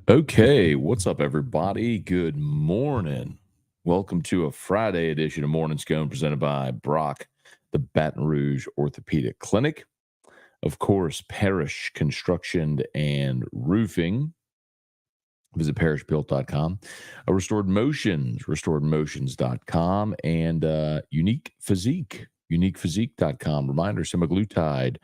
Okay, what's up, everybody? Good morning. Welcome to a Friday edition of Morning Scone presented by Brock, the Baton Rouge Orthopedic Clinic. Of course, Parish Construction and Roofing. Visit parishbuilt.com. Restoredmotions.com, and Unique Physique, uniquephysique.com. Reminder, semaglutide,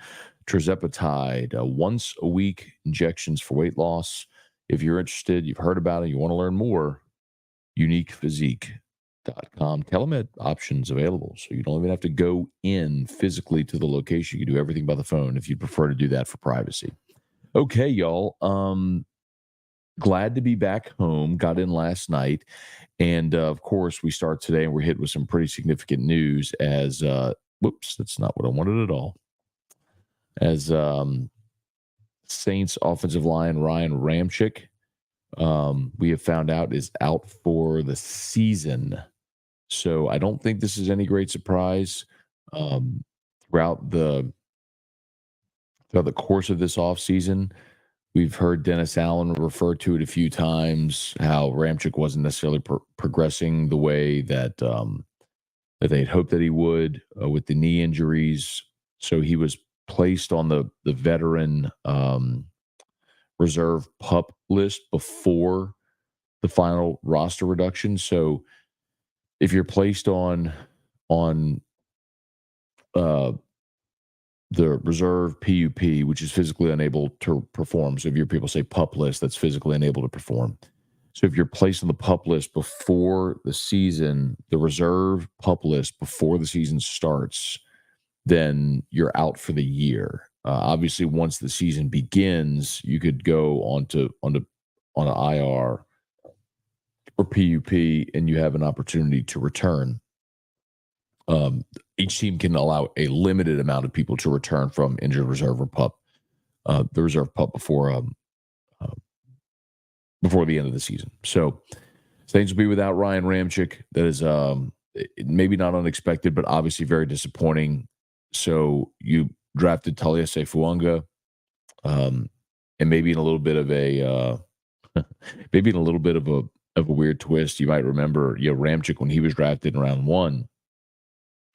tirzepatide, once a week injections for weight loss. If you're interested, you've heard about it, you want to learn more, uniquephysique.com. Telemed options available, so you don't even have to go in physically to the location. You can do everything by the phone if you prefer to do that for privacy. Okay, y'all. Glad to be back home. Got in last night. And of course, we start today and we're hit with some pretty significant news as, whoops, that's not what I wanted at all. As Saints offensive line Ryan Ramczyk, we have found out is out for the season. So I don't think this is any great surprise. Throughout the course of this offseason, we've heard Dennis Allen refer to it a few times, how Ramczyk wasn't necessarily progressing the way that that they had hoped that he would with the knee injuries. So he was placed on the veteran reserve PUP list before the final roster reduction. So if you're placed on the reserve PUP, which is physically unable to perform. So if your people say PUP list, that's physically unable to perform. So if you're placed on the PUP list before the season, the reserve PUP list before the season starts, then you're out for the year. Obviously, once the season begins, you could go on an IR or PUP, and you have an opportunity to return. Each team can allow a limited amount of people to return from injured reserve or PUP, the reserve PUP before the end of the season. So Saints will be without Ryan Ramczyk. That is maybe not unexpected, but obviously very disappointing. So you drafted Taliesin Fuanga, and maybe in a little bit of a a weird twist. You might remember, Ramczyk when he was drafted in round 1.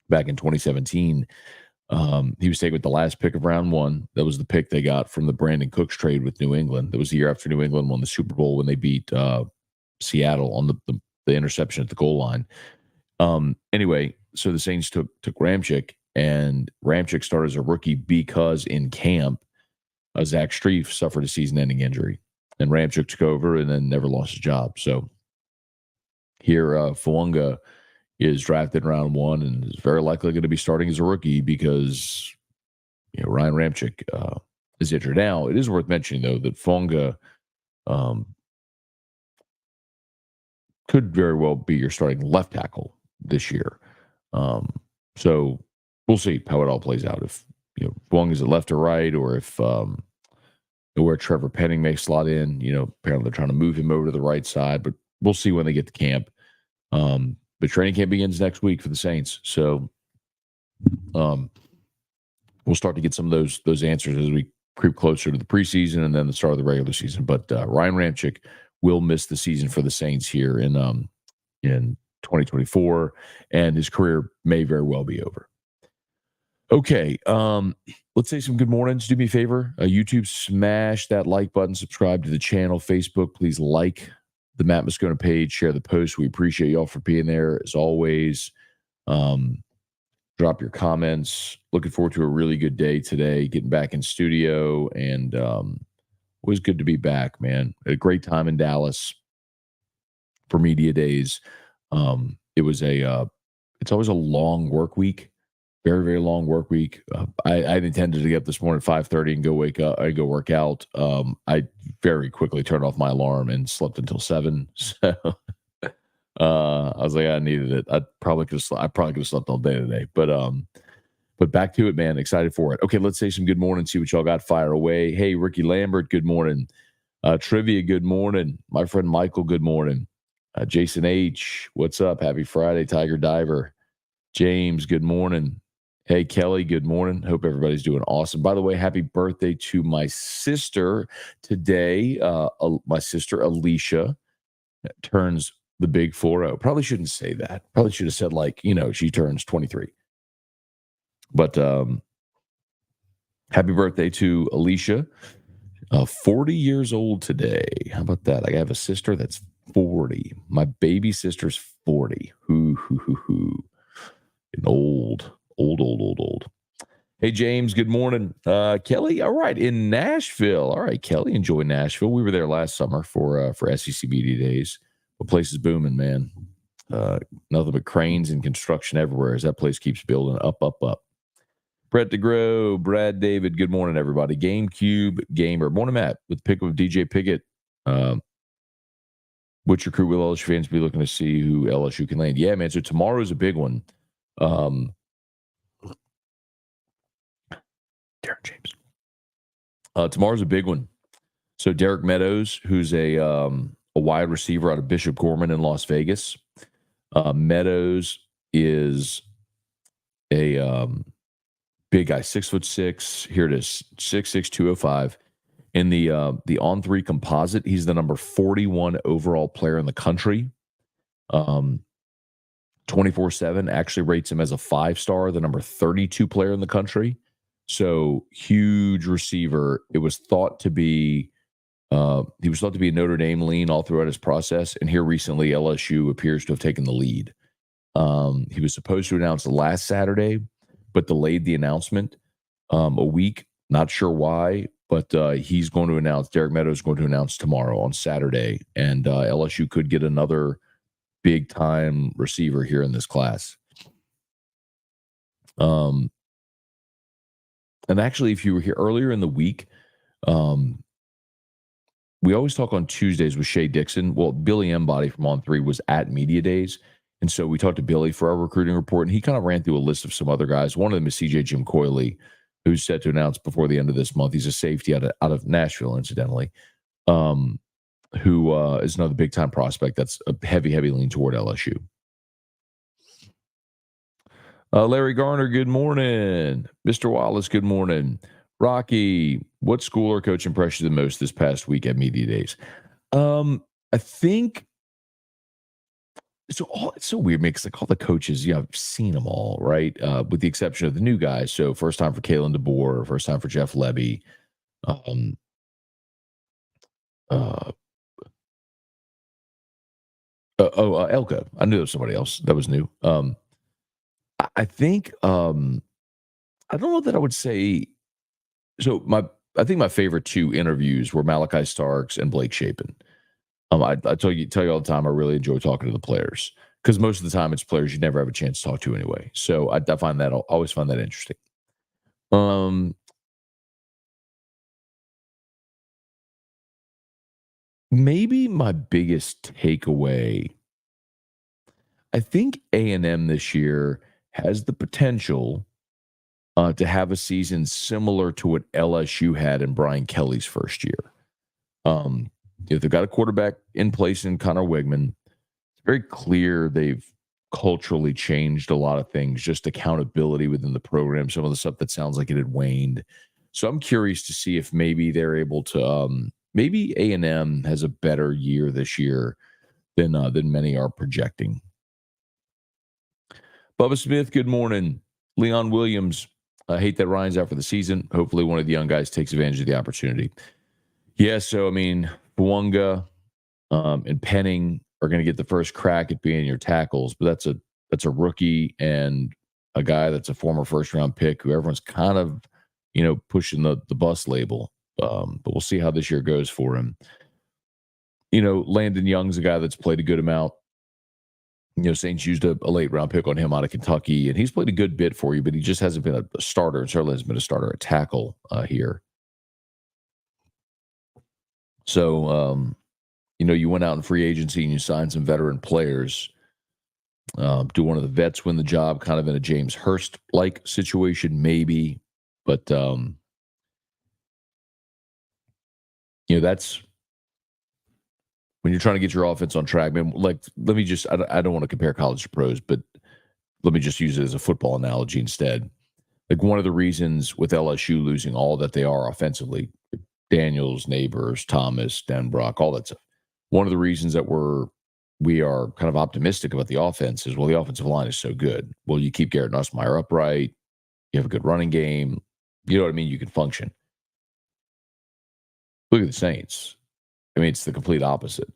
Back in 2017, he was taken with the last pick of round 1. That was the pick they got from the Brandon Cooks trade with New England. That was the year after New England won the Super Bowl when they beat Seattle on the interception at the goal line. Anyway, so the Saints took Ramczyk, and Ramczyk started as a rookie because in camp, Zach Strief suffered a season-ending injury, and Ramczyk took over and then never lost his job. So here, Fuanga is drafted in round 1 and is very likely going to be starting as a rookie because Ryan Ramczyk is injured. Now, it is worth mentioning, though, that Fuanga could very well be your starting left tackle this year. So we'll see how it all plays out. If Fuanga is at left or right, or if where Trevor Penning may slot in. Apparently they're trying to move him over to the right side, but we'll see when they get to camp. But training camp begins next week for the Saints. So we'll start to get some of those answers as we creep closer to the preseason and then the start of the regular season. But Ryan Ramczyk will miss the season for the Saints here in 2024, and his career may very well be over. Okay, let's say some good mornings. Do me a favor. YouTube, smash that like button, subscribe to the channel. Facebook, please like the Matt Moscona page, share the post. We appreciate y'all for being there as always. Drop your comments. Looking forward to a really good day today, getting back in studio, and always good to be back, man. Had a great time in Dallas for media days. It's always a long work week, very, very long work week. I intended to get up this morning at 5:30 and go work out. I very quickly turned off my alarm and slept until 7. So I was like, I needed it. I probably could have slept all day today. But back to it, man. Excited for it. Okay, let's say some good morning. See what y'all got. Fire away. Hey, Ricky Lambert, good morning. Trivia, good morning. My friend Michael, good morning. Jason H, what's up? Happy Friday, Tiger Diver. James, good morning. Hey, Kelly, good morning. Hope everybody's doing awesome. By the way, happy birthday to my sister today. My sister, Alicia, turns the big 4-0. Probably shouldn't say that. Probably should have said, she turns 23. But happy birthday to Alicia. 40 years old today. How about that? I have a sister that's 40. My baby sister's 40. Hoo. An old. Hey, James, good morning. Kelly, all right, in Nashville. All right, Kelly, enjoy Nashville. We were there last summer for SEC Media Days. The place is booming, man. Nothing but cranes and construction everywhere as that place keeps building up. Brett DeGrow, Brad David, good morning, everybody. GameCube Gamer. Morning, Matt, with the pick of DJ Pickett. Which recruit will LSU fans be looking to see who LSU can land? Yeah, man, so tomorrow's a big one. Darren James. Tomorrow's a big one. So Derek Meadows, who's a wide receiver out of Bishop Gorman in Las Vegas. Meadows is a big guy, 6'6". Here it is, 6'6", 205. In the on-3 composite, he's the number 41 overall player in the country. 24/7 actually rates him as a 5-star, the number 32 player in the country. So huge receiver. It was thought to be he was thought to be a Notre Dame lean all throughout his process, and here recently LSU appears to have taken the lead. He was supposed to announce last Saturday, but delayed the announcement a week. Not sure why, but he's going to announce. Derek Meadows is going to announce tomorrow on Saturday, and LSU could get another big-time receiver here in this class. And actually, if you were here earlier in the week, we always talk on Tuesdays with Shay Dixon. Well, Billy Embody from On3 was at Media Days. And so we talked to Billy for our recruiting report, and he kind of ran through a list of some other guys. One of them is CJ Jim Coyley, who's set to announce before the end of this month. He's a safety out of Nashville, incidentally, who is another big-time prospect that's a heavy lean toward LSU. Larry Garner, good morning. Mr. Wallace, good morning. Rocky, what school or coach impressed you the most this past week at Media Days? I think it's so weird, man, because all the coaches, I've seen them all, right? With the exception of the new guys. So first time for Kalen DeBoer, first time for Jeff Lebby. Elko. I knew there was somebody else that was new. I think I don't know that I would say. So I think my favorite two interviews were Malachi Starks and Blake Shapen. I tell you all the time, I really enjoy talking to the players because most of the time it's players you never have a chance to talk to anyway. So I find that always find that interesting. Maybe my biggest takeaway, I think A&M this year has the potential to have a season similar to what LSU had in Brian Kelly's first year. If they've got a quarterback in place in Connor Wigman, it's very clear they've culturally changed a lot of things, just accountability within the program, some of the stuff that sounds like it had waned. So I'm curious to see if maybe they're able to maybe A&M has a better year this year than many are projecting. Bubba Smith, good morning. Leon Williams, I hate that Ryan's out for the season. Hopefully one of the young guys takes advantage of the opportunity. Yeah, so, I mean, Bwunga and Penning are going to get the first crack at being your tackles, but that's a rookie and a guy that's a former first-round pick who everyone's kind of, pushing the bus label. But we'll see how this year goes for him. Landon Young's a guy that's played a good amount. Saints used a late-round pick on him out of Kentucky, and he's played a good bit for you, but he just hasn't been a starter, and certainly hasn't been a starter at tackle here. So, you went out in free agency and you signed some veteran players. Do one of the vets win the job kind of in a James Hurst-like situation? Maybe. But, that's when you're trying to get your offense on track. Man, let me just, I don't want to compare college to pros, but let me just use it as a football analogy instead. Like one of the reasons with LSU losing all that they are offensively, Daniels, Neighbors, Thomas, Denbrock, all that stuff. One of the reasons that we are kind of optimistic about the offense is, well, the offensive line is so good. Well, you keep Garrett Nussmeier upright. You have a good running game. You know what I mean? You can function. Look at the Saints. I mean, it's the complete opposite.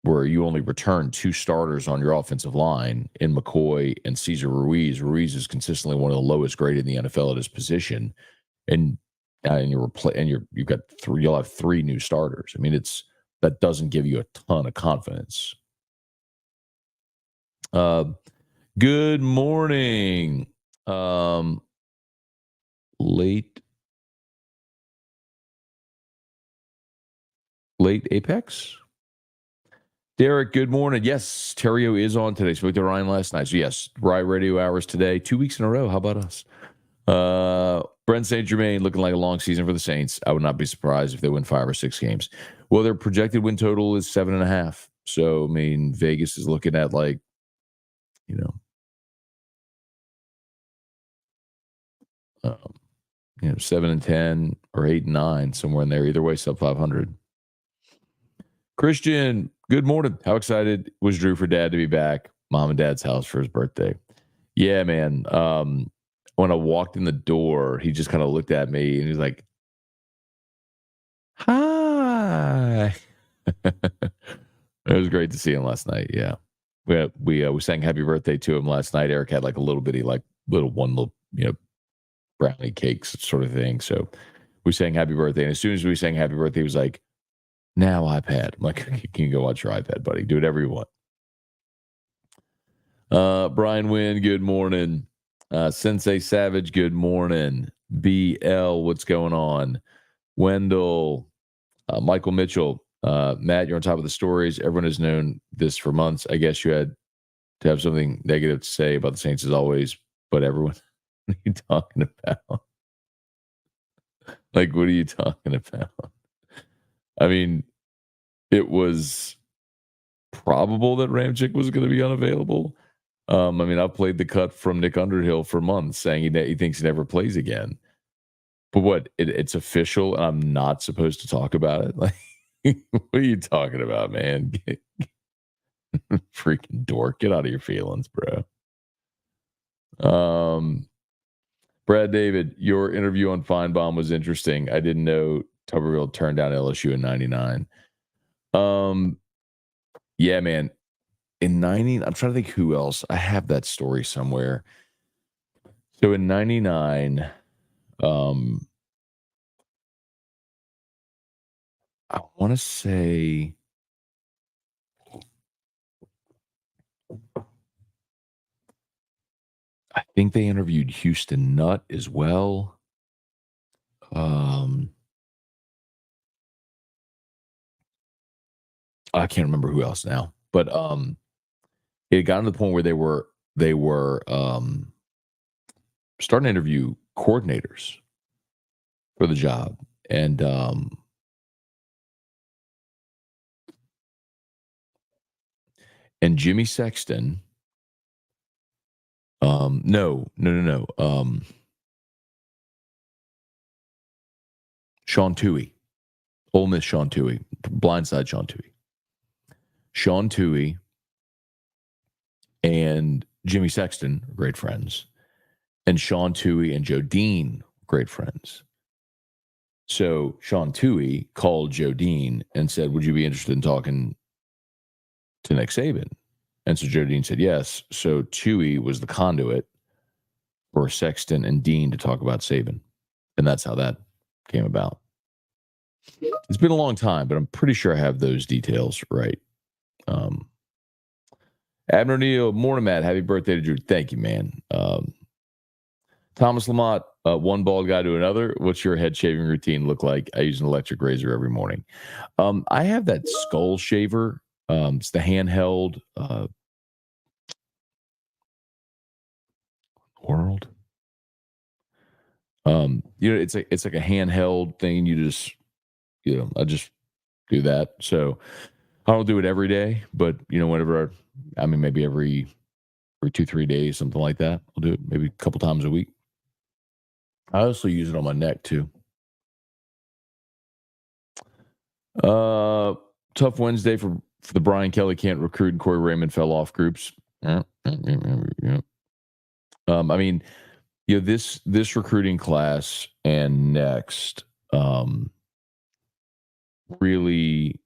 Where you only return 2 starters on your offensive line in McCoy and Cesar Ruiz. Ruiz is consistently one of the lowest graded in the NFL at his position, and you've got 3. You'll have 3 new starters. I mean, that doesn't give you a ton of confidence. Good morning. Late Apex. Derek, good morning. Yes, Terrio is on today. Spoke to Ryan last night. So, yes, Rye Radio Hours today. 2 weeks in a row. How about us? Brent St. Germain looking like a long season for the Saints. I would not be surprised if they win 5 or 6 games. Well, their projected win total is 7.5. So, I mean, Vegas is looking at 7 and 10 or 8 and 9, somewhere in there. Either way, sub 500. Christian, good morning. How excited was Drew for Dad to be back? Mom and Dad's house for his birthday. Yeah, man. When I walked in the door, he just kind of looked at me and he's like, "Hi." It was great to see him last night. Yeah, we sang happy birthday to him last night. Eric had like a little bitty, little brownie cakes sort of thing. So we sang happy birthday, and as soon as we sang happy birthday, he was like, "Now iPad." I'm like, "You can go watch your iPad, buddy. Do whatever you want." Brian Wynn, good morning. Sensei Savage, good morning. BL, what's going on? Wendell, Michael Mitchell, Matt, you're on top of the stories. Everyone has known this for months. I guess you had to have something negative to say about the Saints as always, but everyone, what are you talking about? Like, what are you talking about? I mean, it was probable that Ramczyk was going to be unavailable. I mean, I've played the cut from Nick Underhill for months saying he thinks he never plays again. But what? It's official, and I'm not supposed to talk about it? Like, what are you talking about, man? Freaking dork. Get out of your feelings, bro. Brad David, your interview on Feinbaum was interesting. I didn't know Tuberville turned down LSU in 99. Yeah, man. In 90, I'm trying to think who else. I have that story somewhere. So in 99, I want to say I think they interviewed Houston Nutt as well. I can't remember who else now, but it got to the point where they were starting to interview coordinators for the job, and Jimmy Sexton. No. Sean Toohey, Ole Miss Sean Toohey, blindside Sean Toohey. Sean Toohey and Jimmy Sexton, great friends, and Sean Toohey and Joe Dean, great friends. So Sean Toohey called Joe Dean and said, "Would you be interested in talking to Nick Saban?" And so Joe Dean said yes. So Toohey was the conduit for Sexton and Dean to talk about Saban. And that's how that came about. It's been a long time, but I'm pretty sure I have those details right. Abner Neal, morning, Matt. Happy birthday to Drew. Thank you, man. Thomas Lamont, one bald guy to another. What's your head shaving routine look like? I use an electric razor every morning. I have that skull shaver. It's the handheld world. It's like a handheld thing. You just, I just do that. So I don't do it every day, but whenever maybe every for 2-3 days, something like that. I'll do it maybe a couple times a week. I also use it on my neck too. Tough Wednesday for the Brian Kelly can't recruit and Corey Raymond fell off groups. I mean, this recruiting class and next really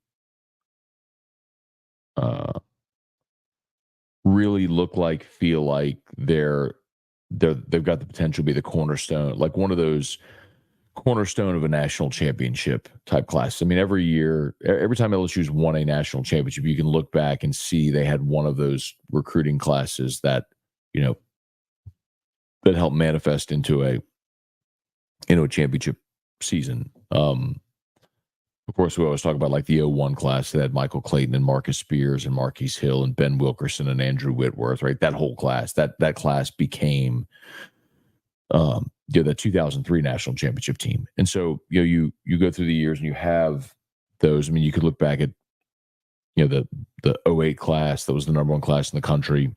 feel like they've got the potential to be the cornerstone, like one of those cornerstone of a national championship type class. I mean, every year, every time LSU's won a national championship, you can look back and see they had one of those recruiting classes that, that helped manifest into a championship season. Of course, we always talk about like the 01 class that had Michael Clayton and Marcus Spears and Marquise Hill and Ben Wilkerson and Andrew Whitworth, right? That whole class, that class became the 2003 national championship team. And so, you go through the years and you have those. I mean, you could look back at, the 08 class that was the number one class in the country.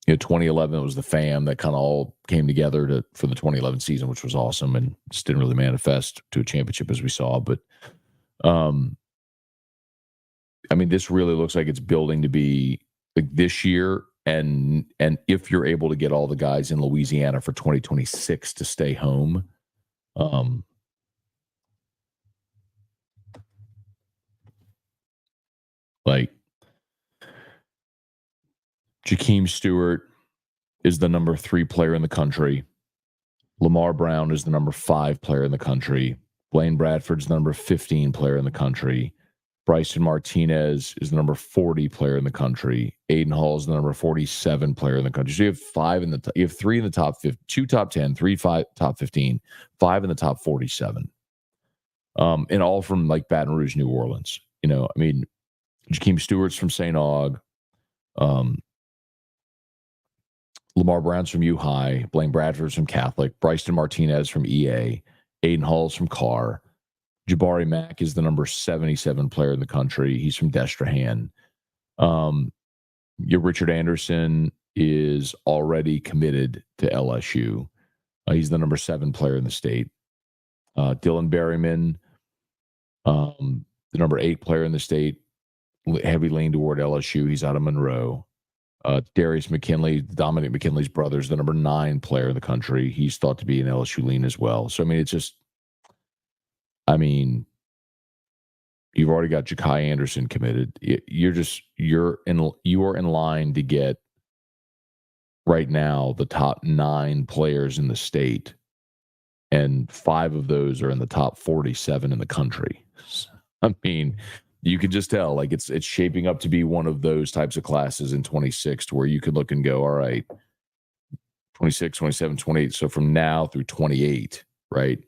2011 was the FAM that kind of all came together for the 2011 season, which was awesome and just didn't really manifest to a championship as we saw. But, I mean, this really looks like it's building to be like this year. And if you're able to get all the guys in Louisiana for 2026 to stay home, like Jakeem Stewart is the number 3 player in the country. Lamar Brown is the number 5 player in the country. Blaine Bradford's the number 15 player in the country. Bryson Martinez is the number 40 player in the country. Aiden Hall is the number 47 player in the country. So you have you have 3 in the top 50, 2 top 10, 3 top 15, 5 in the top 47. And all from like Baton Rouge, New Orleans. I mean, Jakeem Stewart's from St. Aug. Lamar Brown's from U High. Blaine Bradford's from Catholic. Bryson Martinez from EA. Aiden Hall's from Carr. Jabari Mack is the number 77 player in the country. He's from Destrehan. Your Richard Anderson is already committed to LSU. He's the number 7 player in the state. Dylan Berryman, the number 8 player in the state, heavy lean toward LSU. He's out of Monroe. Darius McKinley, Dominic McKinley's brother, is the number 9 player in the country. He's thought to be an LSU lean as well. So, I mean, you've already got Ja'Kai Anderson committed. You are in line to get right now the top 9 players in the state, and 5 of those are in the top 47 in the country. I mean, you could just tell like it's shaping up to be one of those types of classes in 26 to where you could look and go, all right, 26, 27, 28. So from now through 28, right?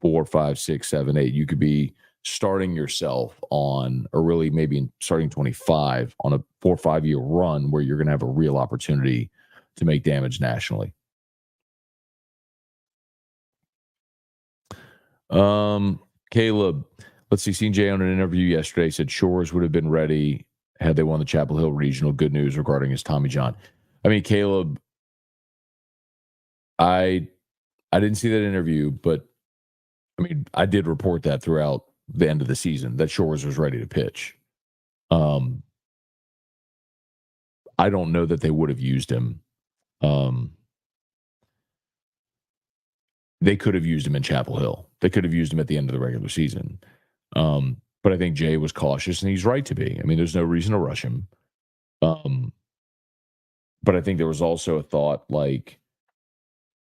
4, 5, 6, 7, 8, you could be starting yourself on, or really maybe starting 25 on a 4 or 5 year run where you're going to have a real opportunity to make damage nationally. Caleb, let's see. CJ on an interview yesterday said Shores would have been ready had they won the Chapel Hill Regional. Good news regarding his Tommy John. I mean, Caleb, I didn't see that interview, but I mean, I did report that throughout the end of the season that Shores was ready to pitch. I don't know that they would have used him. They could have used him in Chapel Hill. They could have used him at the end of the regular season. But I think Jay was cautious, and he's right to be. I mean, there's no reason to rush him. But I think there was also a thought like,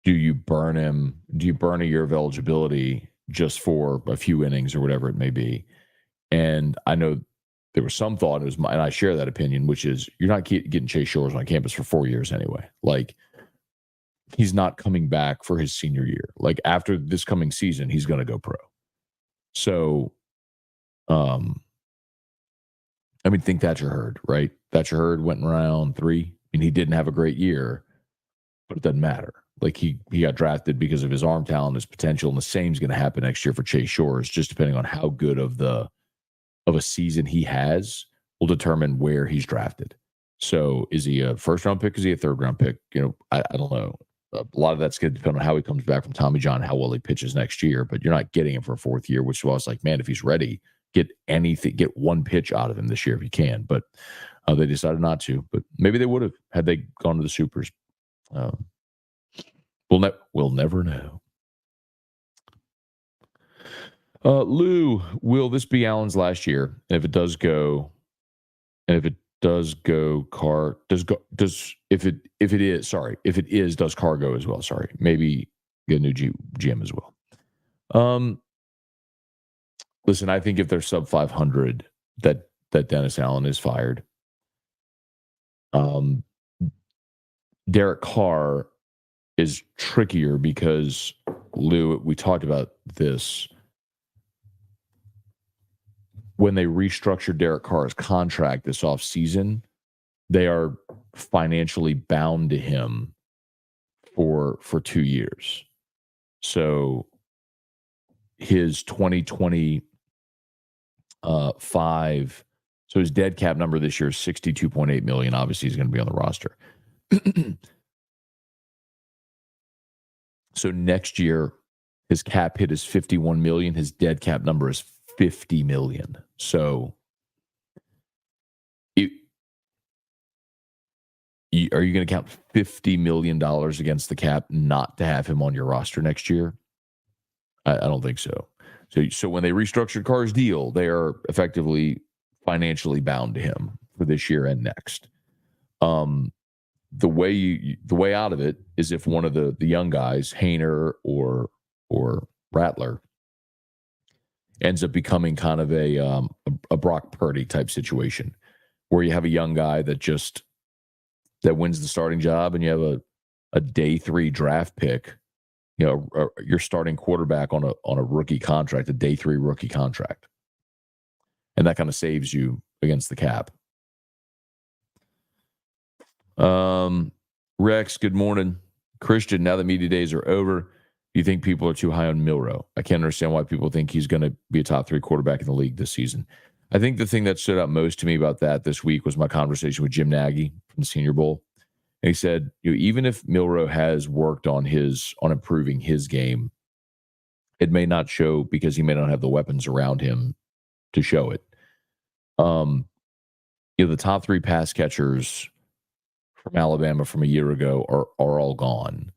do you burn him? Do you burn a year of eligibility just for a few innings or whatever it may be? And I know there was some thought, and I share that opinion, which is you're not getting Chase Shores on campus for 4 years anyway. Like, he's not coming back for his senior year. Like, after this coming season, he's going to go pro. So, I mean, think Thatcher Hurd, right? Thatcher Hurd went in round 3, and he didn't have a great year, but it doesn't matter. Like, he got drafted because of his arm talent, his potential, and the same is going to happen next year for Chase Shores, just depending on how good of a season he has will determine where he's drafted. So is he a first round pick? Is he a third round pick? I don't know. A lot of that's going to depend on how he comes back from Tommy John, how well he pitches next year. But you're not getting him for a fourth year, which was like, man, if he's ready, get one pitch out of him this year if you can. But they decided not to. But maybe they would have had they gone to the Supers. We'll never know. Lou, will this be Allen's last year? And if it does go, Carr if it is, does Carr go as well? Sorry, maybe get a new GM as well. Listen, I think if they're sub 500, that Dennis Allen is fired. Derek Carr is trickier because Lou, we talked about this. When they restructured Derek Carr's contract this offseason, they are financially bound to him for 2 years. So his 2025, so his dead cap number this year is $62.8 million. Obviously, he's going to be on the roster. So next year, his cap hit is $51 million. His dead cap number is $50 million. So are you going to count $50 million against the cap not to have him on your roster next year? I don't think so. So when they restructured Carr's deal, they are effectively financially bound to him for this year and next. The way out of it is if one of the young guys, Hainer or Rattler, ends up becoming kind of a Brock Purdy type situation, where you have a young guy that wins the starting job, and you have a day 3 draft pick. You're starting quarterback on a rookie contract, a day 3 rookie contract, and that kind of saves you against the cap. Rex, good morning. Christian, now that media days are over, do you think people are too high on Milroe? I can't understand why people think he's going to be a top 3 quarterback in the league this season. I think the thing that stood out most to me about that this week was my conversation with Jim Nagy from the Senior Bowl. And he said, even if Milroe has worked on improving his game, it may not show because he may not have the weapons around him to show it. The top 3 pass catchers from Alabama from a year ago are all gone.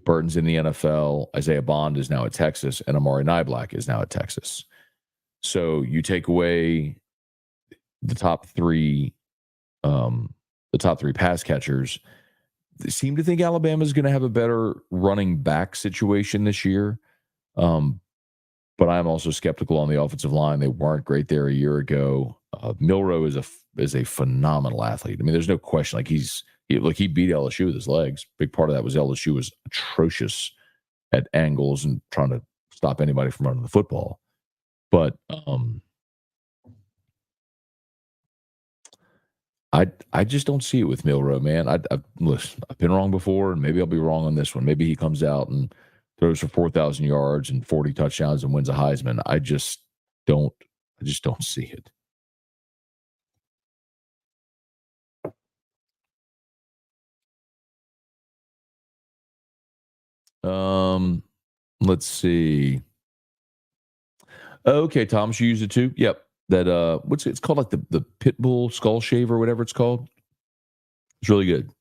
Burton's in the NFL. Isaiah Bond is now at Texas, and Amari Niblack is now at Texas. So you take away the top 3 pass catchers. They seem to think Alabama is going to have a better running back situation this year. But I'm also skeptical on the offensive line. They weren't great there a year ago. Milroe is a phenomenal athlete. I mean, there's no question. He beat LSU with his legs. Big part of that was LSU was atrocious at angles and trying to stop anybody from running the football. But I just don't see it with Milroe, man. Listen, I've been wrong before, and maybe I'll be wrong on this one. Maybe he comes out and throws for 4,000 yards and 40 touchdowns and wins a Heisman. I just don't see it. Let's see. Okay, Thomas, you use it too? Yep. That it's called, like the Pitbull Skull Shave or whatever it's called. It's really good.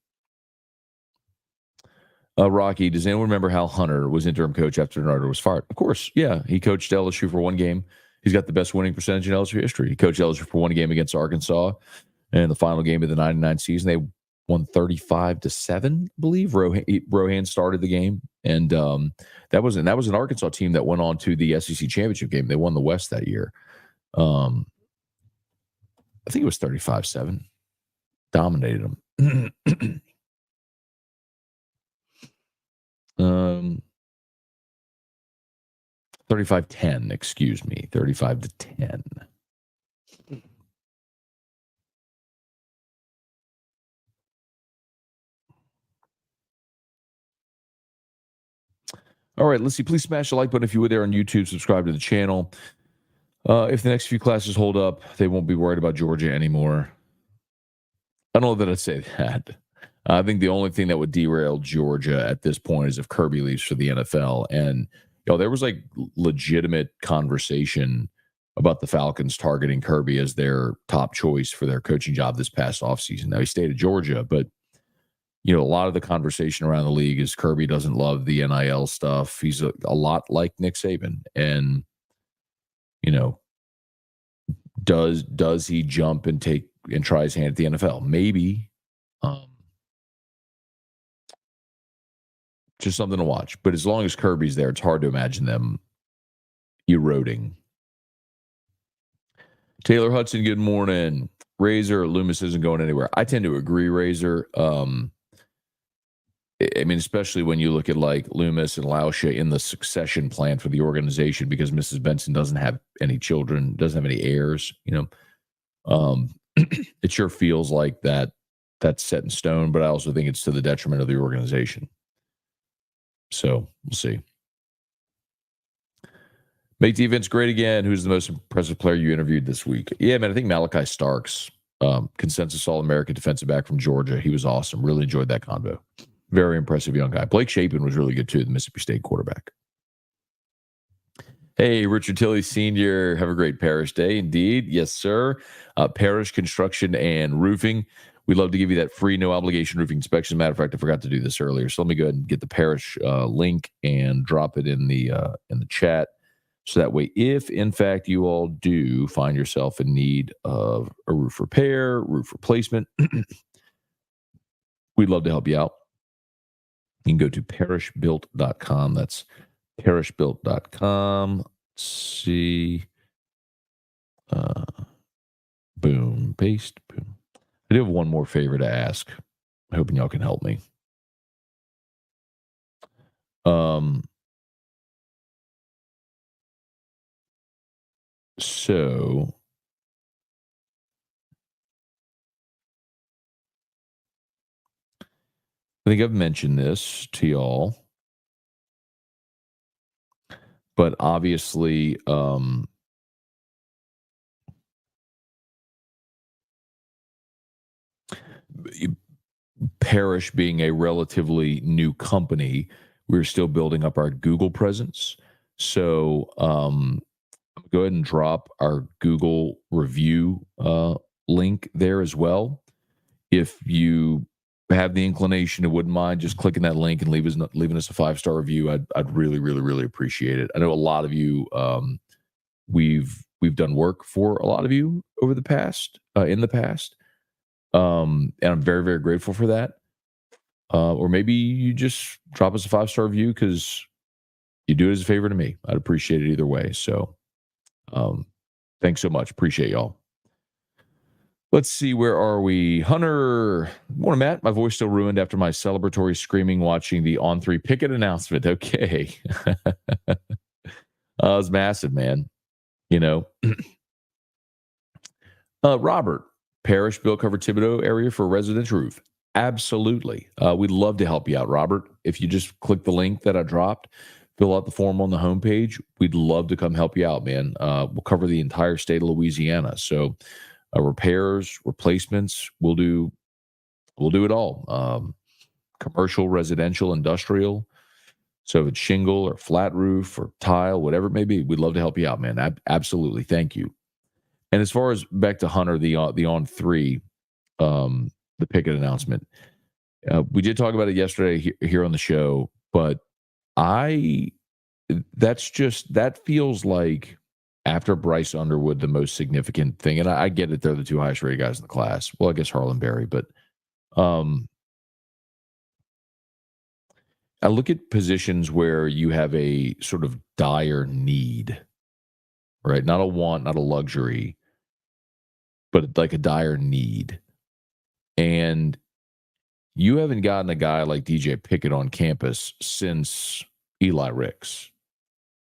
Rocky, does anyone remember Hal Hunter was interim coach after Nardo was fired? Of course, yeah. He coached LSU for 1 game. He's got the best winning percentage in LSU history. He coached LSU for 1 game against Arkansas, and the final game of the '99 season, they won 35-7, I believe. Rohan started the game, and that was an Arkansas team that went on to the SEC championship game. They won the West that year. I think it was 35-7. Dominated them. 35-10, excuse me. 35-10. All right, let's see. Please smash the like button if you were there on YouTube. Subscribe to the channel. If the next few classes hold up, they won't be worried about Georgia anymore. I don't know that I'd say that. I think the only thing that would derail Georgia at this point is if Kirby leaves for the NFL. And there was like legitimate conversation about the Falcons targeting Kirby as their top choice for their coaching job this past offseason. Now he stayed at Georgia, but a lot of the conversation around the league is Kirby doesn't love the NIL stuff. He's a lot like Nick Saban. And, does he jump and try his hand at the NFL? Maybe. Just something to watch. But as long as Kirby's there, it's hard to imagine them eroding. Taylor Hudson, good morning. Razor, Loomis isn't going anywhere. I tend to agree, Razor. Especially when you look at like Loomis and Lauscha in the succession plan for the organization, because Mrs. Benson doesn't have any children, doesn't have any heirs, it sure feels like that's set in stone, but I also think it's to the detriment of the organization. So we'll see. Make defense great again. Who's the most impressive player you interviewed this week? Yeah, man, I think Malachi Starks, consensus All-American defensive back from Georgia. He was awesome. Really enjoyed that convo. Very impressive young guy. Blake Shapen was really good too, the Mississippi State quarterback. Hey, Richard Tilley Sr., have a great Parish Day. Indeed. Yes, sir. Parish Construction and Roofing. We'd love to give you that free, no obligation roofing inspection. Matter of fact, I forgot to do this earlier. So let me go ahead and get the Parish link and drop it in the chat. So that way, if in fact you all do find yourself in need of a roof repair, roof replacement, we'd love to help you out. You can go to parishbuilt.com. That's parishbuilt.com. See. Boom. Paste. Boom. I do have one more favor to ask. I'm hoping y'all can help me. So I think I've mentioned this to y'all, but obviously, Parish being a relatively new company, we're still building up our Google presence. So go ahead and drop our Google review link there as well. If you have the inclination and wouldn't mind just clicking that link and leaving us a 5-star review, I'd really, really, really appreciate it. I know a lot of you, we've done work for a lot of you over the past, in the past. And I'm very, very grateful for that. Or maybe you just drop us a 5-star review because you do it as a favor to me. I'd appreciate it either way. So thanks so much. Appreciate y'all. Let's see, where are we? Hunter, morning, Matt. My voice still ruined after my celebratory screaming watching the On3 Pickett announcement. Okay. It was massive, man. Robert, Parish Bill cover Thibodeau area for a residential roof. Absolutely. We'd love to help you out, Robert. If you just click the link that I dropped, fill out the form on the homepage, we'd love to come help you out, man. We'll cover the entire state of Louisiana. So repairs, replacements, we'll do it all. Commercial, residential, industrial. So if it's shingle or flat roof or tile, whatever it may be, we'd love to help you out, man. Absolutely. Thank you. And as far as back to Hunter, the On3, the Pickett announcement, we did talk about it yesterday here on the show, but that feels like, after Bryce Underwood, the most significant thing. And I get it, they're the two highest rated guys in the class. Well, I guess Harlan Berry, but I look at positions where you have a sort of dire need, right? Not a want, not a luxury, but like a dire need. And you haven't gotten a guy like DJ Pickett on campus since Eli Ricks.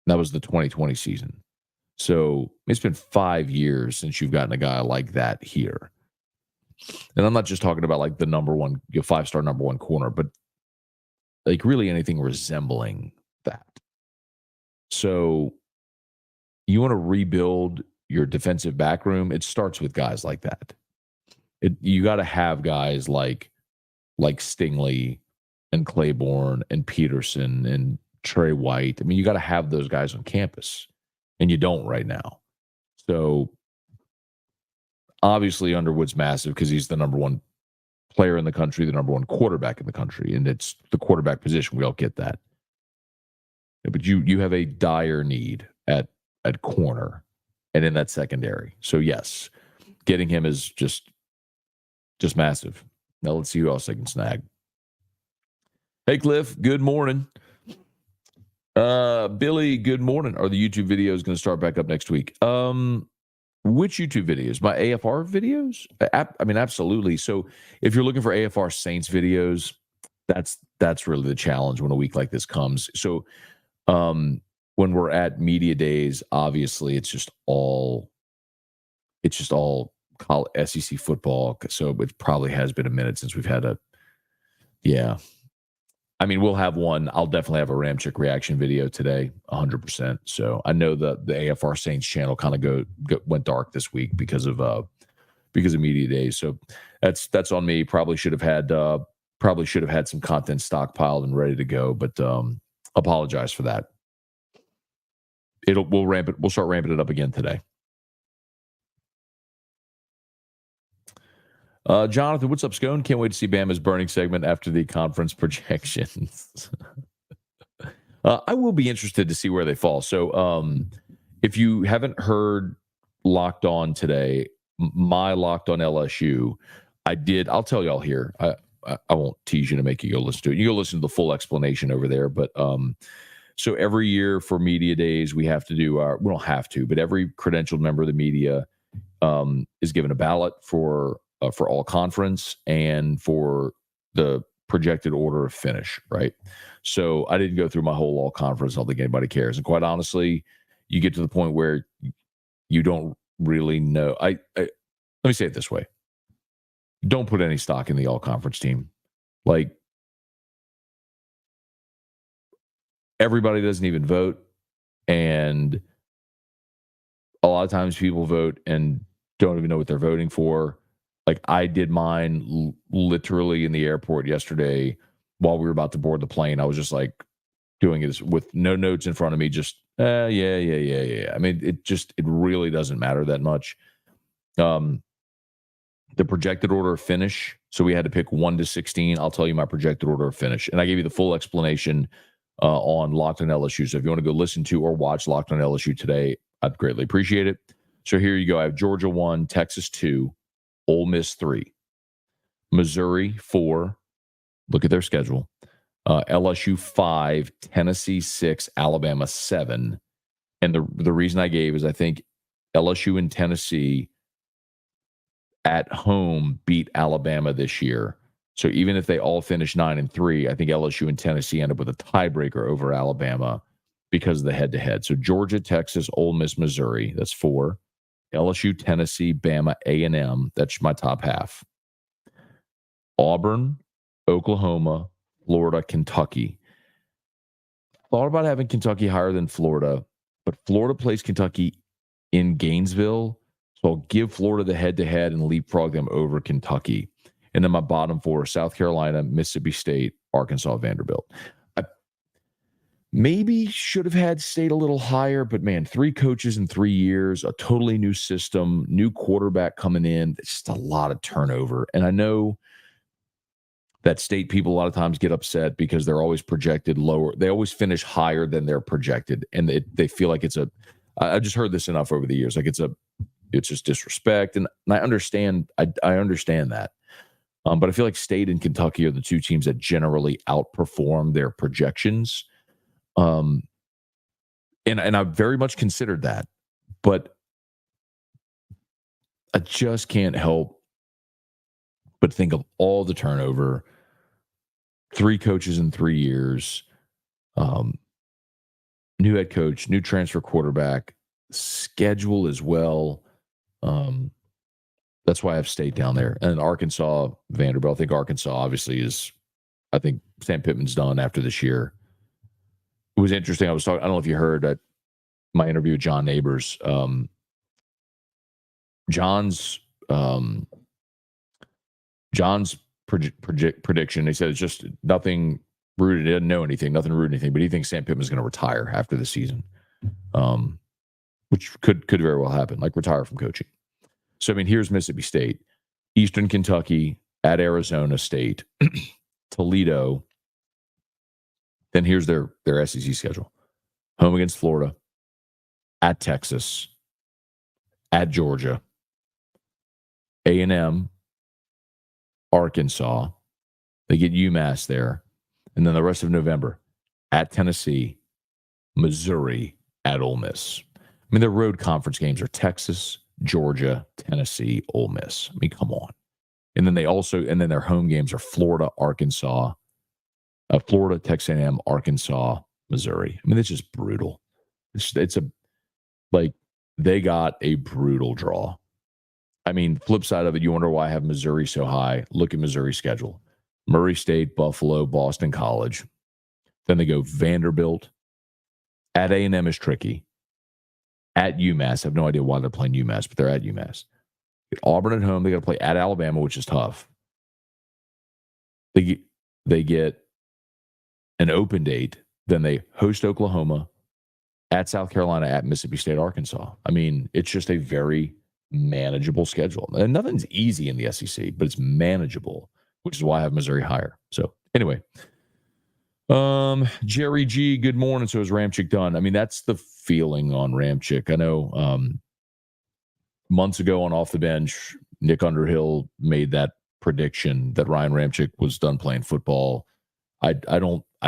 That was the 2020 season. So it's been 5 years since you've gotten a guy like that here. And I'm not just talking about like the number one, 5-star number one corner, but like really anything resembling that. So you want to rebuild your defensive back room, it starts with guys like that. You got to have guys like Stingley and Claiborne and Peterson and Trey White. I mean, you got to have those guys on campus, and you don't right now. So obviously Underwood's massive because he's the number one player in the country, the number one quarterback in the country, and it's the quarterback position. We all get that. But you have a dire need at corner and in that secondary. So yes, getting him is just massive. Now let's see who else I can snag. Hey Cliff, good morning. Billy, good morning. Are the YouTube videos going to start back up next week? Which YouTube videos? My AFR videos? I mean, absolutely. So if you're looking for AFR Saints videos, that's really the challenge when a week like this comes. So when we're at media days, obviously it's just all SEC football. So it probably has been a minute since we've had yeah. I mean, we'll have one. I'll definitely have a Ramczyk reaction video today, 100%. So I know the AFR Saints channel kind of went dark this week because of media days. So that's on me. Probably should have had some content stockpiled and ready to go, but apologize for that. We'll start ramping it up again today. Jonathan, what's up, Scone? Can't wait to see Bama's burning segment after the conference projections. I will be interested to see where they fall. So if you haven't heard Locked On today, my Locked On LSU, I'll tell y'all here. I won't tease you to make you go listen to it. You go listen to the full explanation over there. But so every year for media days, we have to do we don't have to, but every credentialed member of the media is given a ballot for all conference and for the projected order of finish, right? So I didn't go through my whole all conference. I don't think anybody cares. And quite honestly, you get to the point where you don't really know. Let me say it this way. Don't put any stock in the all conference team. Like, everybody doesn't even vote. And a lot of times people vote and don't even know what they're voting for. Like, I did mine literally in the airport yesterday while we were about to board the plane. I was just like doing it with no notes in front of me. Just, yeah. I mean, it really doesn't matter that much. The projected order of finish. So we had to pick 1 to 16. I'll tell you my projected order of finish. And I gave you the full explanation on Locked On LSU. So if you want to go listen to or watch Locked On LSU today, I'd greatly appreciate it. So here you go. I have Georgia 1, Texas 2, Ole Miss 3, Missouri 4. Look at their schedule. LSU 5, Tennessee 6, Alabama 7. And the reason I gave is I think LSU and Tennessee at home beat Alabama this year. So even if they all finish 9-3, I think LSU and Tennessee end up with a tiebreaker over Alabama because of the head-to-head. So Georgia, Texas, Ole Miss, Missouri. That's 4. LSU, Tennessee, Bama, A&M. That's my top half. Auburn, Oklahoma, Florida, Kentucky. Thought about having Kentucky higher than Florida, but Florida plays Kentucky in Gainesville. So I'll give Florida the head-to-head and leapfrog them over Kentucky. And then my bottom 4, South Carolina, Mississippi State, Arkansas, Vanderbilt. I maybe should have had State a little higher, but man, 3 coaches in 3 years, a totally new system, new quarterback coming in. It's just a lot of turnover. And I know that State people a lot of times get upset because they're always projected lower. They always finish higher than they're projected. And they feel like I just heard this enough over the years. Like it's just disrespect. And I understand. I understand that. But I feel like State and Kentucky are the 2 teams that generally outperform their projections. And I very much considered that, but I just can't help but think of all the turnover, 3 coaches in 3 years, new head coach, new transfer quarterback, schedule as well. That's why I have State down there. And Arkansas, Vanderbilt. I think Arkansas obviously I think Sam Pittman's done after this year. It was interesting. I don't know if you heard my interview with John Neighbors. John's John's prediction, he said it's just nothing rooted. He doesn't know anything, nothing rooted anything, but he thinks Sam Pittman's going to retire after the season, which could very well happen, like retire from coaching. So, I mean, here's Mississippi State, Eastern Kentucky, at Arizona State, Toledo. Then here's their SEC schedule. Home against Florida, at Texas, at Georgia, A&M, Arkansas. They get UMass there. And then the rest of November, at Tennessee, Missouri, at Ole Miss. I mean, their road conference games are Texas, Georgia, Tennessee, Ole Miss. I mean, come on. And then their home games are Florida, Arkansas, Florida, Texas A&M, Arkansas, Missouri. I mean, it's just brutal. They got a brutal draw. I mean, flip side of it, you wonder why I have Missouri so high. Look at Missouri's schedule. Murray State, Buffalo, Boston College. Then they go Vanderbilt. At A&M is tricky. At UMass, I have no idea why they're playing UMass, but they're at UMass. Get Auburn at home. They got to play at Alabama, which is tough. They get an open date. Then they host Oklahoma, at South Carolina, at Mississippi State, Arkansas. I mean, it's just a very manageable schedule. And nothing's easy in the SEC, but it's manageable, which is why I have Missouri higher. So anyway, Jerry G, good morning. So is Ramczyk done? I mean, that's the feeling on Ramczyk. I know months ago on Off the Bench, Nick Underhill made that prediction that Ryan Ramczyk was done playing football. I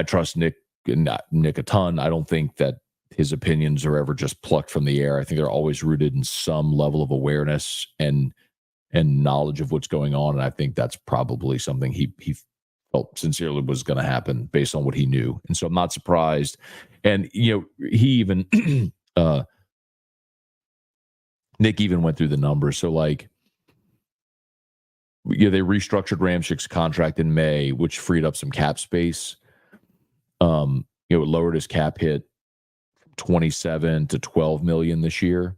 trust Nick a ton. I don't think that his opinions are ever just plucked from the air. I think they're always rooted in some level of awareness and knowledge of what's going on. And I think that's probably something he felt sincerely was going to happen based on what he knew. And so I'm not surprised. And, he even, Nick even went through the numbers. So they restructured Ramczyk's contract in May, which freed up some cap space. It lowered his cap hit from 27 to 12 million this year.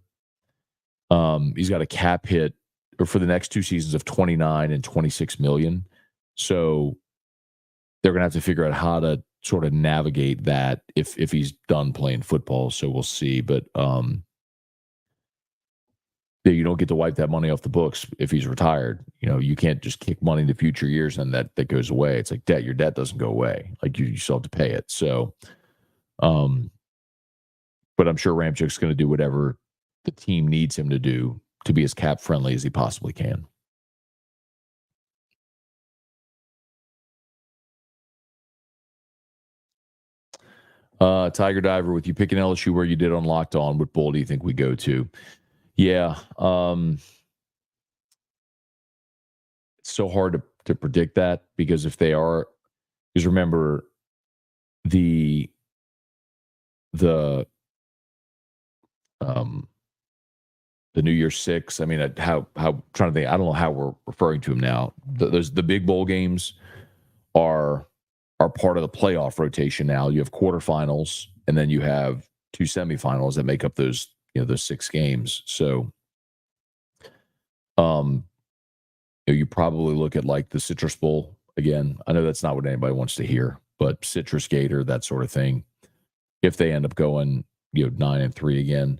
He's got a cap hit for the next two seasons of 29 and 26 million. So they're going to have to figure out how to sort of navigate that if he's done playing football. So we'll see. But you don't get to wipe that money off the books if he's retired. You can't just kick money into future years and that goes away. It's like debt. Your debt doesn't go away. Like you still have to pay it. So, but I'm sure Ramczyk's going to do whatever the team needs him to do to be as cap friendly as he possibly can. Tiger Diver, with you picking LSU where you did on Locked On, what bowl do you think we go to? Yeah. It's so hard to predict that because because remember the New Year's Six. I mean, how trying to think. I don't know how we're referring to them now. The big bowl games are part of the playoff rotation now. You have quarterfinals, and then you have two semifinals that make up those 6 games. So, you probably look at like the Citrus Bowl again. I know that's not what anybody wants to hear, but Citrus Gator, that sort of thing. If they end up going 9-3 again,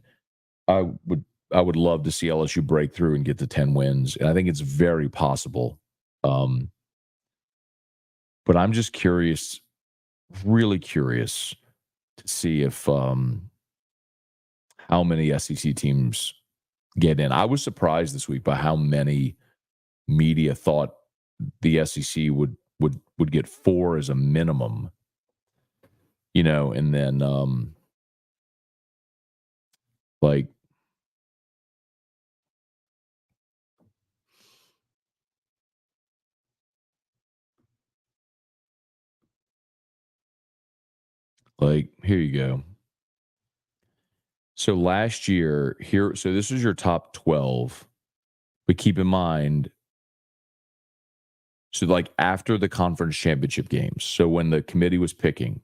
I would love to see LSU break through and get to 10 wins, and I think it's very possible. But I'm just curious, really curious, to see if how many SEC teams get in. I was surprised this week by how many media thought the SEC would get 4 as a minimum. And then here you go. So last year so this is your top 12, but keep in mind, so after the conference championship games, so when the committee was picking,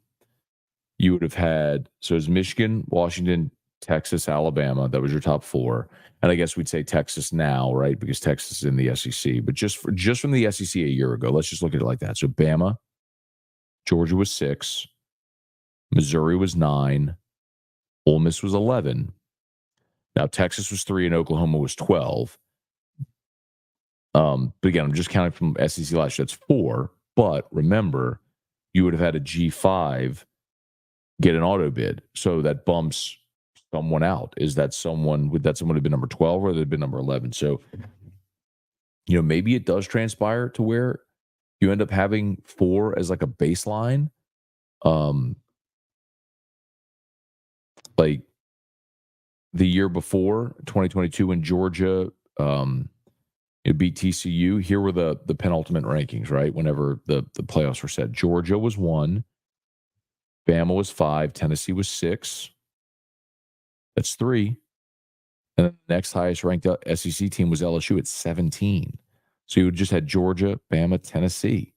you would have had, so it's Michigan, Washington, Texas, Alabama. That was your top 4. And I guess we'd say Texas now, right? Because Texas is in the SEC. But just from the SEC a year ago, let's just look at it like that. So Bama, Georgia was 6, Missouri was 9, Ole Miss was 11. Now Texas was 3 and Oklahoma was 12. But again, I'm just counting from SEC last year. That's 4. But remember, you would have had a G5 get an auto bid. So that bumps someone out. Is that someone, would that someone have been number 12 or would it have been number 11? So, maybe it does transpire to where you end up having 4 as like a baseline. Like the year before, 2022, when Georgia it beat TCU. Here were the penultimate rankings, right? Whenever the playoffs were set. Georgia was 1, Bama was 5, Tennessee was 6. That's 3. And then the next highest ranked SEC team was LSU at 17. So you just had Georgia, Bama, Tennessee.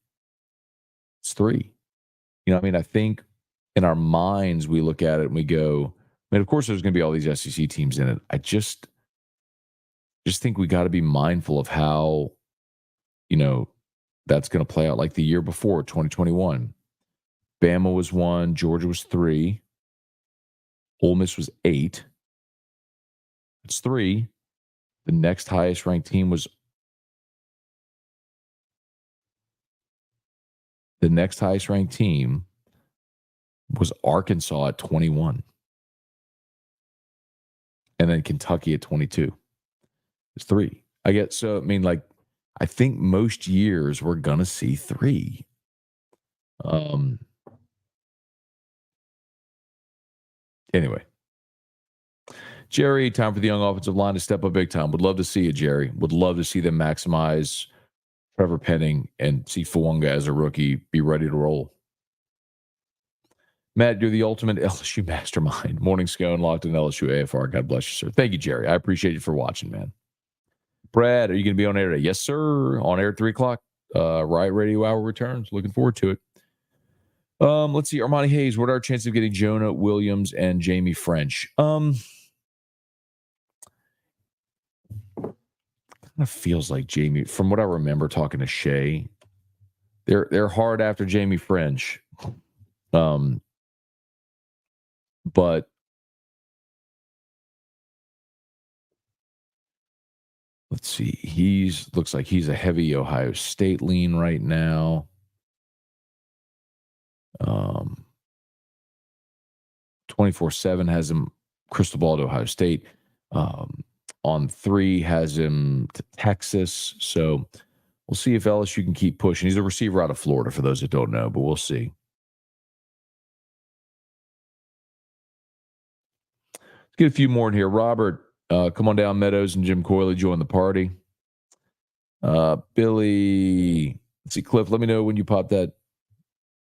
It's 3. I think in our minds we look at it and we go, of course there's going to be all these SEC teams in it. I just think we got to be mindful of how, that's going to play out. Like the year before, 2021, Bama was 1, Georgia was 3, Ole Miss was 8. It's 3. The next highest ranked team was Arkansas at 21. And then Kentucky at 22. It's 3. I think most years we're going to see 3. Anyway. Jerry, time for the young offensive line to step up big time. Would love to see it, Jerry. Would love to see them maximize Trevor Penning and see Fuanga as a rookie be ready to roll. Matt, you're the ultimate LSU mastermind. Morning Scone, locked in LSU AFR. God bless you, sir. Thank you, Jerry. I appreciate you for watching, man. Brad, are you going to be on air today? Yes, sir. On air at 3 o'clock. Riot Radio Hour returns. Looking forward to it. Let's see. Armani Hayes, what are our chances of getting Jonah Williams and Jamie French? Kind of feels like Jamie, from what I remember talking to Shay, they're hard after Jamie French. But let's see. Looks like he's a heavy Ohio State lean right now. 24/7 has him crystal ball to Ohio State. On 3 has him to Texas. So we'll see if LSU can keep pushing. He's a receiver out of Florida, for those that don't know, but we'll see. Let's get a few more in here. Robert, come on down. Meadows and Jim Coyley join the party. Billy, let's see. Cliff, let me know when you pop that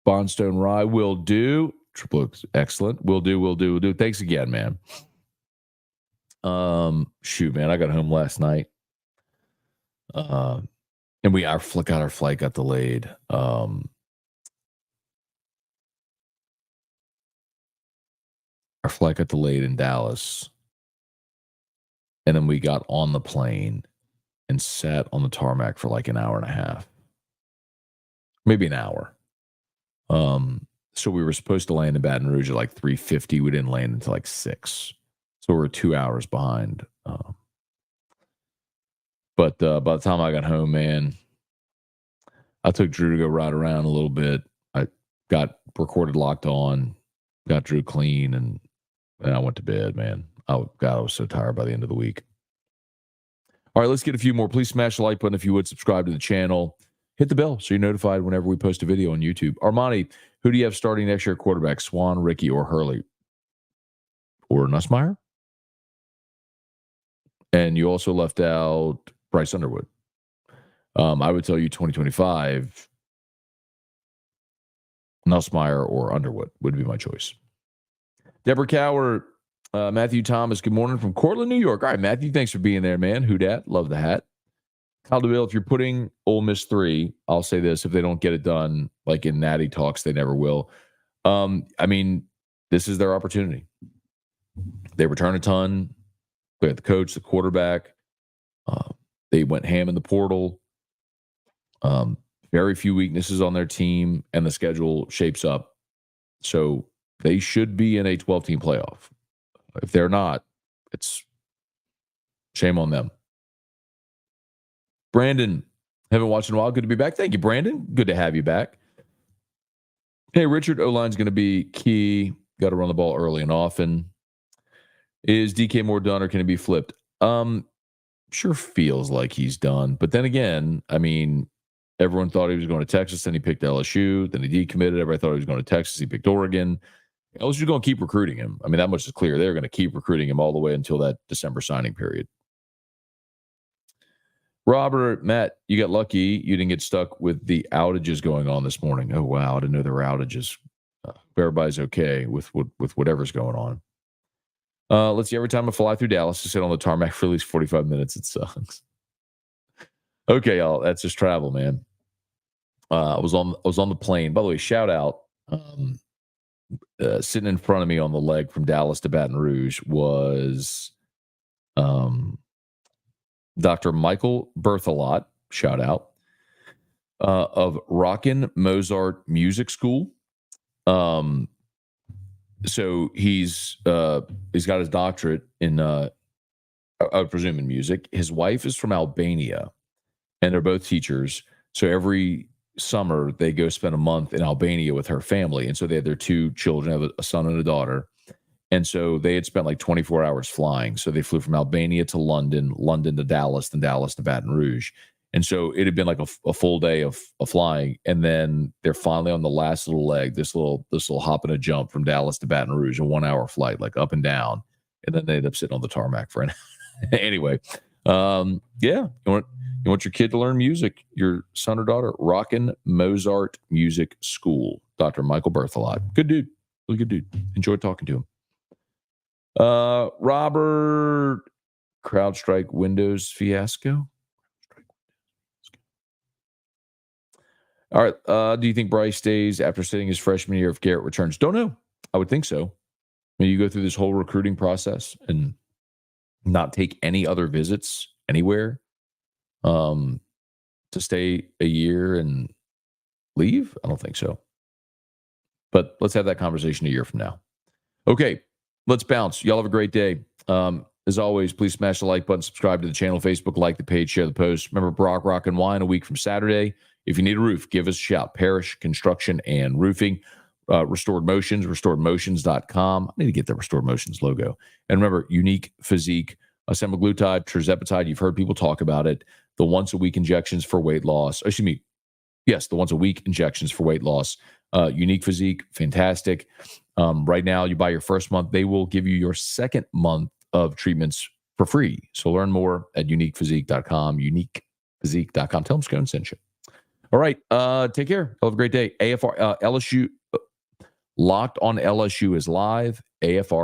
Bondstone Rye. Will do. Triple X, excellent. Will do. Thanks again, man. Shoot, man, I got home last night. And our flight got delayed. Our flight got delayed in Dallas. And then we got on the plane and sat on the tarmac for like an hour and a half. Maybe an hour. So we were supposed to land in Baton Rouge at like 3:50. We didn't land until like 6. So we're 2 hours behind. But by the time I got home, man, I took Drew to go ride around a little bit. I got recorded Locked On, got Drew clean, and I went to bed, man. Oh, God, I was so tired by the end of the week. All right, let's get a few more. Please smash the like button if you would. Subscribe to the channel. Hit the bell so you're notified whenever we post a video on YouTube. Armani, who do you have starting next year at quarterback? Swan, Ricky, or Hurley? Or Nussmeier? And you also left out Bryce Underwood. I would tell you 2025, Nussmeier or Underwood would be my choice. Deborah Cower, Matthew Thomas, good morning from Cortland, New York. All right, Matthew, thanks for being there, man. Who dat? Love the hat. Kyle DeVille, if you're putting Ole Miss 3, I'll say this. If they don't get it done, like in Natty talks, they never will. This is their opportunity. They return a ton. They got the coach, the quarterback. They went ham in the portal. Very few weaknesses on their team, and the schedule shapes up. So they should be in a 12-team playoff. If they're not, it's shame on them. Brandon, haven't watched in a while. Good to be back. Thank you, Brandon. Good to have you back. Hey, Richard, O-line's going to be key. Got to run the ball early and often. Is DK Moore done or can it be flipped? Sure feels like he's done. But then again, I mean, everyone thought he was going to Texas, then he picked LSU, then he decommitted. Everybody thought he was going to Texas, he picked Oregon. LSU's going to keep recruiting him. I mean, that much is clear. They're going to keep recruiting him all the way until that December signing period. Robert, Matt, you got lucky. You didn't get stuck with the outages going on this morning. Oh, wow. I didn't know there were outages. Everybody's okay with whatever's going on. Let's see. Every time I fly through Dallas to sit on the tarmac for at least 45 minutes, it sucks. Okay, y'all. That's just travel, man. I was on the plane. By the way, shout out. Sitting in front of me on the leg from Dallas to Baton Rouge was Dr. Michael Berthelot, shout out, of Rockin' Mozart Music School. So he's got his doctorate in, I would presume, in music. His wife is from Albania, and they're both teachers. So every summer they go spend a month in Albania with her family, and so they had their two children, have a son and a daughter. And so they had spent like 24 hours flying. So they flew from Albania to London, London to Dallas, then Dallas to Baton Rouge. And so it had been like a full day of flying. And then they're finally on the last little leg, this little hop and a jump from Dallas to Baton Rouge, a 1 hour flight, like up and down. And then they ended up sitting on the tarmac for an anyway. Yeah. You want your kid to learn music, your son or daughter, Rockin' Mozart Music School. Dr. Michael Berthelot. Good dude. Really good dude. Enjoyed talking to him. Robert, CrowdStrike Windows fiasco. All right. Do you think Bryce stays after sitting his freshman year if Garrett returns? Don't know. I would think so. I mean, you go through this whole recruiting process and not take any other visits anywhere to stay a year and leave? I don't think so. But let's have that conversation a year from now. Okay. Let's bounce. Y'all have a great day. As always, please smash the like button, subscribe to the channel, Facebook, like the page, share the post. Remember, Brock Rock and Wine a week from Saturday. If you need a roof, give us a shout. Parish Construction and Roofing. Restored Motions, restoredmotions.com. I need to get the Restored Motions logo. And remember, Unique Physique, semaglutide, tirzepatide. You've heard people talk about it. The once-a-week injections for weight loss. Excuse me. Yes, the once-a-week injections for weight loss. Unique Physique, fantastic. Right now, you buy your first month, they will give you your second month of treatments for free. So learn more at uniquephysique.com, uniquephysique.com. Tell them Scone sent you. All right, take care. Have a great day. AFR, LSU, Locked on LSU is live. AFR